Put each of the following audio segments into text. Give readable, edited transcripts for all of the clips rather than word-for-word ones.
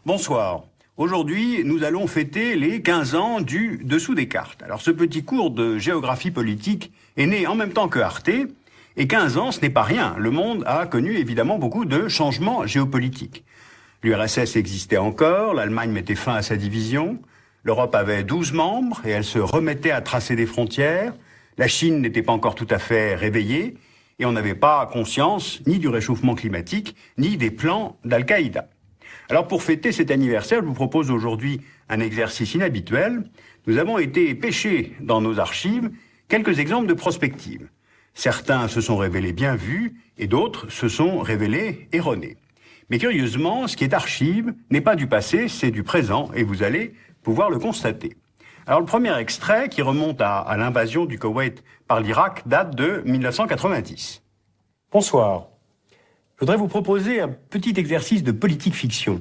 Bonsoir. Aujourd'hui, nous allons fêter les 15 ans du Dessous des cartes. Alors, ce petit cours de géographie politique est né en même temps que Arte, et 15 ans, ce n'est pas rien. Le monde a connu évidemment beaucoup de changements géopolitiques. L'URSS existait encore, l'Allemagne mettait fin à sa division, l'Europe avait 12 membres et elle se remettait à tracer des frontières, la Chine n'était pas encore tout à fait réveillée, et on n'avait pas conscience ni du réchauffement climatique, ni des plans d'Al-Qaïda. Alors pour fêter cet anniversaire, je vous propose aujourd'hui un exercice inhabituel. Nous avons été pêcher dans nos archives quelques exemples de prospectives. Certains se sont révélés bien vus et d'autres se sont révélés erronés. Mais curieusement, ce qui est archive n'est pas du passé, c'est du présent et vous allez pouvoir le constater. Alors le premier extrait, qui remonte à l'invasion du Koweït par l'Irak, date de 1990. Bonsoir. Je voudrais vous proposer un petit exercice de politique fiction.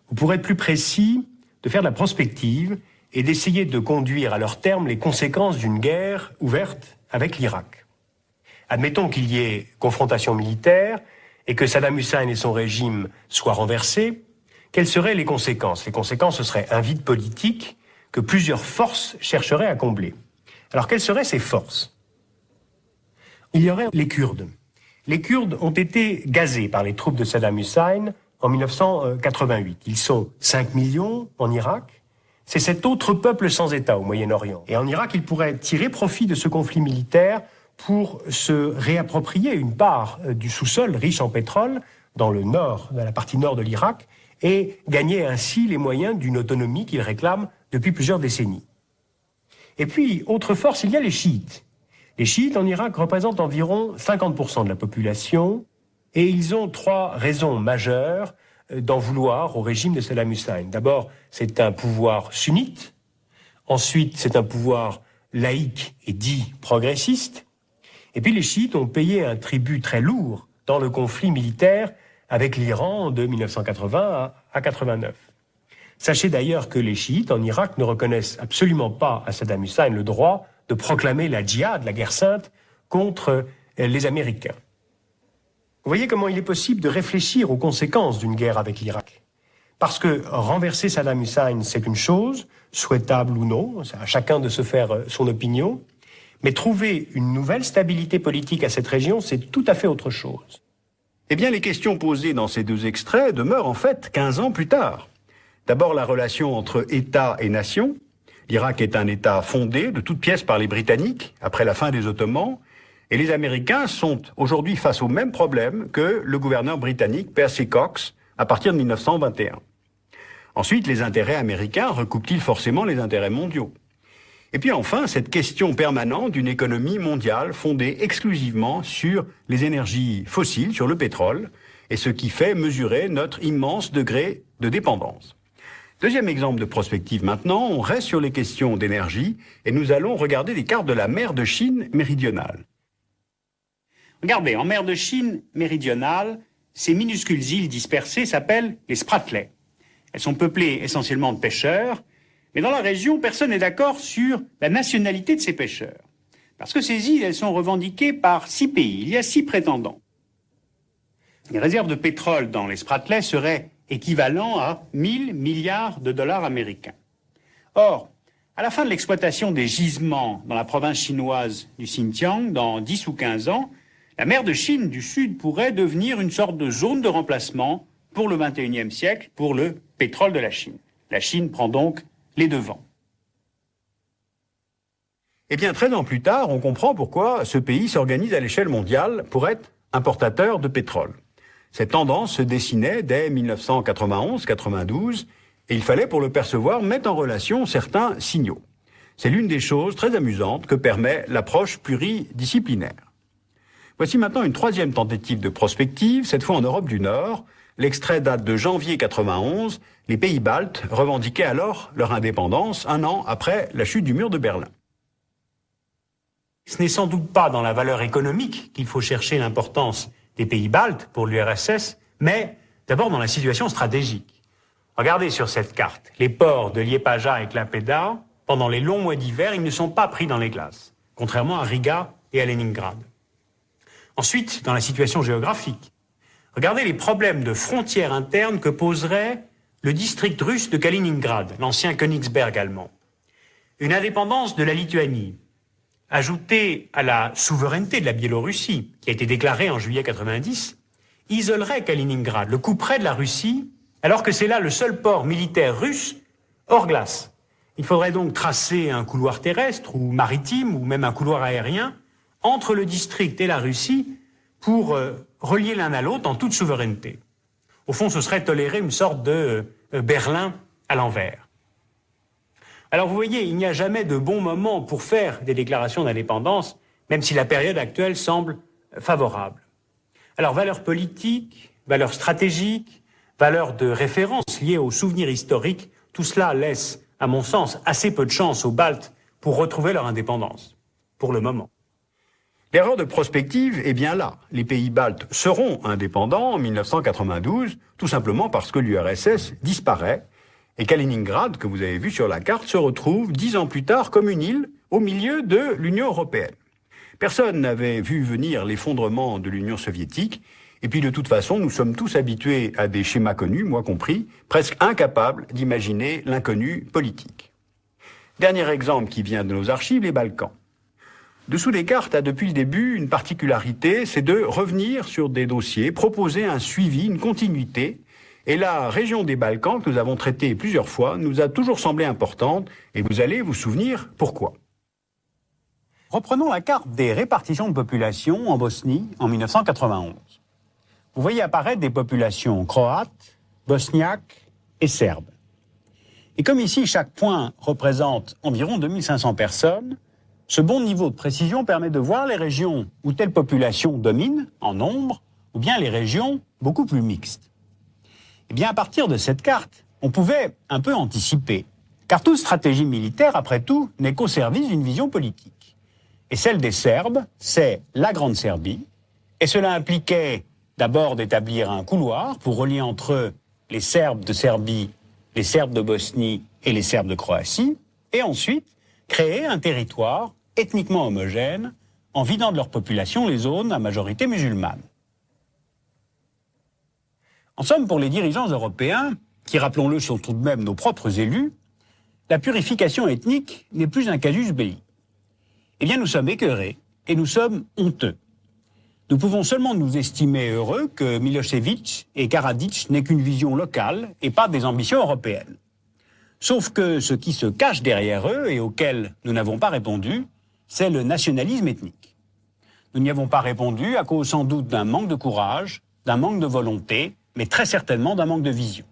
Vous pourrez être plus précis, de faire de la prospective et d'essayer de conduire à leur terme les conséquences d'une guerre ouverte avec l'Irak. Admettons qu'il y ait confrontation militaire et que Saddam Hussein et son régime soient renversés. Quelles seraient les conséquences? Les conséquences, ce serait un vide politique que plusieurs forces chercheraient à combler. Alors, quelles seraient ces forces? Il y aurait les Kurdes. Les Kurdes ont été gazés par les troupes de Saddam Hussein en 1988. Ils sont 5 millions en Irak. C'est cet autre peuple sans État au Moyen-Orient. Et en Irak, ils pourraient tirer profit de ce conflit militaire pour se réapproprier une part du sous-sol riche en pétrole dans le nord, dans la partie nord de l'Irak, et gagner ainsi les moyens d'une autonomie qu'ils réclament depuis plusieurs décennies. Et puis, autre force, il y a les chiites. Les chiites en Irak représentent environ 50% de la population et ils ont 3 raisons majeures d'en vouloir au régime de Saddam Hussein. D'abord, c'est un pouvoir sunnite. Ensuite, c'est un pouvoir laïque et dit progressiste. Et puis les chiites ont payé un tribut très lourd dans le conflit militaire avec l'Iran de 1980 à 89. Sachez d'ailleurs que les chiites en Irak ne reconnaissent absolument pas à Saddam Hussein le droit de proclamer la djihad, la guerre sainte, contre les Américains. Vous voyez comment il est possible de réfléchir aux conséquences d'une guerre avec l'Irak. Parce que renverser Saddam Hussein, c'est une chose, souhaitable ou non, c'est à chacun de se faire son opinion, mais trouver une nouvelle stabilité politique à cette région, c'est tout à fait autre chose. Eh bien, les questions posées dans ces 2 extraits demeurent en fait 15 ans plus tard. D'abord, la relation entre État et nation. L'Irak est un État fondé de toutes pièces par les Britanniques, après la fin des Ottomans, et les Américains sont aujourd'hui face au même problème que le gouverneur britannique Percy Cox à partir de 1921. Ensuite, les intérêts américains recoupent-ils forcément les intérêts mondiaux? Et puis enfin, cette question permanente d'une économie mondiale fondée exclusivement sur les énergies fossiles, sur le pétrole, et ce qui fait mesurer notre immense degré de dépendance. Deuxième exemple de prospective maintenant, on reste sur les questions d'énergie et nous allons regarder des cartes de la mer de Chine méridionale. Regardez, en mer de Chine méridionale, ces minuscules îles dispersées s'appellent les Spratleys. Elles sont peuplées essentiellement de pêcheurs, mais dans la région, personne n'est d'accord sur la nationalité de ces pêcheurs. Parce que ces îles, elles sont revendiquées par 6 pays. Il y a 6 prétendants. Les réserves de pétrole dans les Spratleys seraient équivalent à 1000 milliards de dollars américains. Or, à la fin de l'exploitation des gisements dans la province chinoise du Xinjiang, dans 10 ou 15 ans, la mer de Chine du Sud pourrait devenir une sorte de zone de remplacement pour le XXIe siècle, pour le pétrole de la Chine. La Chine prend donc les devants. Eh bien, 13 ans plus tard, on comprend pourquoi ce pays s'organise à l'échelle mondiale pour être importateur de pétrole. Cette tendance se dessinait dès 1991-92 et il fallait, pour le percevoir, mettre en relation certains signaux. C'est l'une des choses très amusantes que permet l'approche pluridisciplinaire. Voici maintenant une 3e tentative de prospective, cette fois en Europe du Nord. L'extrait date de janvier 91. Les pays baltes revendiquaient alors leur indépendance 1 an après la chute du mur de Berlin. Ce n'est sans doute pas dans la valeur économique qu'il faut chercher l'importance des pays baltes pour l'URSS, mais d'abord dans la situation stratégique. Regardez sur cette carte, les ports de Liepaja et Klaipėda, pendant les longs mois d'hiver, ils ne sont pas pris dans les glaces, contrairement à Riga et à Leningrad. Ensuite, dans la situation géographique, regardez les problèmes de frontières internes que poserait le district russe de Kaliningrad, l'ancien Königsberg allemand. Une indépendance de la Lituanie, ajoutée à la souveraineté de la Biélorussie, qui a été déclarée en juillet 90, isolerait Kaliningrad, le couperait de la Russie, alors que c'est là le seul port militaire russe hors glace. Il faudrait donc tracer un couloir terrestre ou maritime, ou même un couloir aérien, entre le district et la Russie pour relier l'un à l'autre en toute souveraineté. Au fond, ce serait tolérer une sorte de Berlin à l'envers. Alors vous voyez, il n'y a jamais de bon moment pour faire des déclarations d'indépendance, même si la période actuelle semble favorable. Alors valeurs politiques, valeurs stratégiques, valeurs de référence liées aux souvenirs historiques, tout cela laisse, à mon sens, assez peu de chance aux Baltes pour retrouver leur indépendance, pour le moment. L'erreur de prospective est bien là. Les pays baltes seront indépendants en 1992, tout simplement parce que l'URSS disparaît et Kaliningrad, que vous avez vu sur la carte, se retrouve 10 ans plus tard comme une île au milieu de l'Union européenne. Personne n'avait vu venir l'effondrement de l'Union soviétique, et puis de toute façon, nous sommes tous habitués à des schémas connus, moi compris, presque incapables d'imaginer l'inconnu politique. Dernier exemple qui vient de nos archives, les Balkans. Dessous des cartes a depuis le début une particularité, c'est de revenir sur des dossiers, proposer un suivi, une continuité. Et la région des Balkans, que nous avons traitée plusieurs fois, nous a toujours semblé importante, et vous allez vous souvenir pourquoi. Reprenons la carte des répartitions de population en Bosnie en 1991. Vous voyez apparaître des populations croates, bosniaques et serbes. Et comme ici, chaque point représente environ 2500 personnes, ce bon niveau de précision permet de voir les régions où telle population domine, en nombre, ou bien les régions beaucoup plus mixtes. Et bien à partir de cette carte, on pouvait un peu anticiper, car toute stratégie militaire, après tout, n'est qu'au service d'une vision politique. Et celle des Serbes, c'est la Grande Serbie, et cela impliquait d'abord d'établir un couloir pour relier entre eux les Serbes de Serbie, les Serbes de Bosnie et les Serbes de Croatie, et ensuite créer un territoire ethniquement homogène en vidant de leur population les zones à majorité musulmane. En somme, pour les dirigeants européens, qui, rappelons-le, sont tout de même nos propres élus, la purification ethnique n'est plus un casus belli. Eh bien, nous sommes écœurés et nous sommes honteux. Nous pouvons seulement nous estimer heureux que Milosevic et Karadzic n'aient qu'une vision locale et pas des ambitions européennes. Sauf que ce qui se cache derrière eux et auquel nous n'avons pas répondu, c'est le nationalisme ethnique. Nous n'y avons pas répondu à cause sans doute d'un manque de courage, d'un manque de volonté, mais très certainement d'un manque de vision.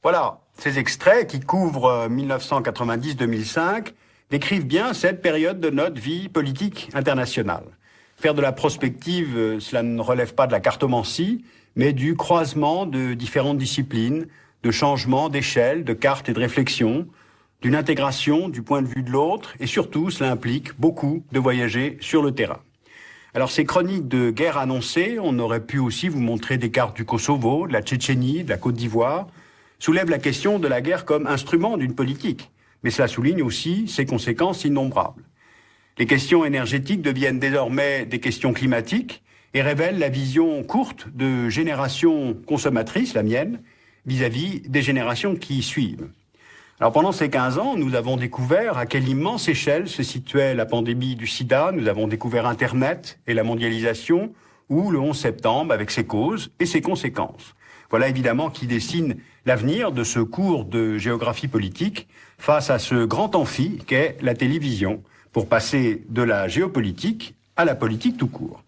Voilà, ces extraits qui couvrent 1990-2005 décrivent bien cette période de notre vie politique internationale. Faire de la prospective, cela ne relève pas de la cartomancie, mais du croisement de différentes disciplines, de changement d'échelle, de cartes et de réflexion, d'une intégration du point de vue de l'autre, et surtout, cela implique beaucoup de voyager sur le terrain. Alors, ces chroniques de guerre annoncées, on aurait pu aussi vous montrer des cartes du Kosovo, de la Tchétchénie, de la Côte d'Ivoire, soulèvent la question de la guerre comme instrument d'une politique, mais cela souligne aussi ses conséquences innombrables. Les questions énergétiques deviennent désormais des questions climatiques et révèlent la vision courte de générations consommatrices, la mienne, vis-à-vis des générations qui suivent. Alors pendant ces 15 ans, nous avons découvert à quelle immense échelle se situait la pandémie du sida, nous avons découvert Internet et la mondialisation, ou le 11 septembre avec ses causes et ses conséquences. Voilà évidemment qui dessine l'avenir de ce cours de géographie politique face à ce grand amphi qu'est la télévision, pour passer de la géopolitique à la politique tout court.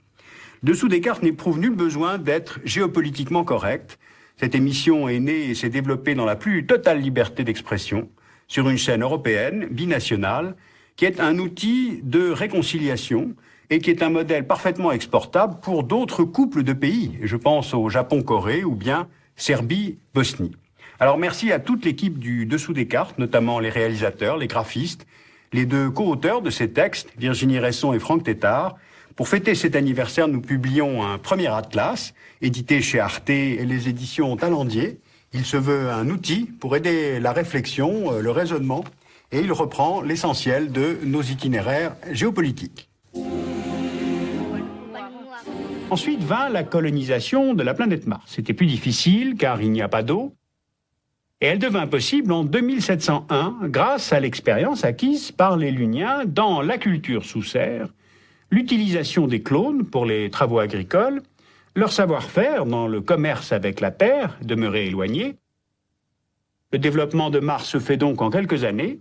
Dessous des cartes n'éprouve nul besoin d'être géopolitiquement correct. Cette émission est née et s'est développée dans la plus totale liberté d'expression, sur une chaîne européenne, binationale, qui est un outil de réconciliation et qui est un modèle parfaitement exportable pour d'autres couples de pays. Je pense au Japon-Corée ou bien Serbie-Bosnie. Alors merci à toute l'équipe du Dessous des cartes, notamment les réalisateurs, les graphistes, les deux co-auteurs de ces textes, Virginie Resson et Franck Tétard. Pour fêter cet anniversaire, nous publions un premier atlas, édité chez Arte et les éditions Talendier. Il se veut un outil pour aider la réflexion, le raisonnement, et il reprend l'essentiel de nos itinéraires géopolitiques. Ensuite vint la colonisation de la planète Mars. C'était plus difficile car il n'y a pas d'eau. Et elle devint possible en 2701 grâce à l'expérience acquise par les Luniens dans la culture sous serre, l'utilisation des clones pour les travaux agricoles, leur savoir-faire dans le commerce avec la Terre, demeuré éloigné. Le développement de Mars se fait donc en quelques années,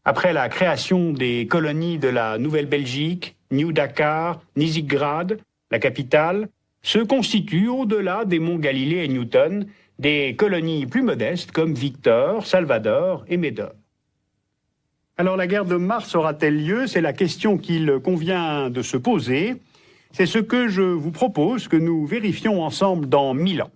après la création des colonies de la Nouvelle-Belgique, New Dakar, Nizigrad, la capitale, se constituent au-delà des monts Galilée et Newton, des colonies plus modestes comme Victor, Salvador et Médor. Alors la guerre de Mars aura-t-elle lieu? C'est la question qu'il convient de se poser. C'est ce que je vous propose que nous vérifions ensemble dans 1000 ans.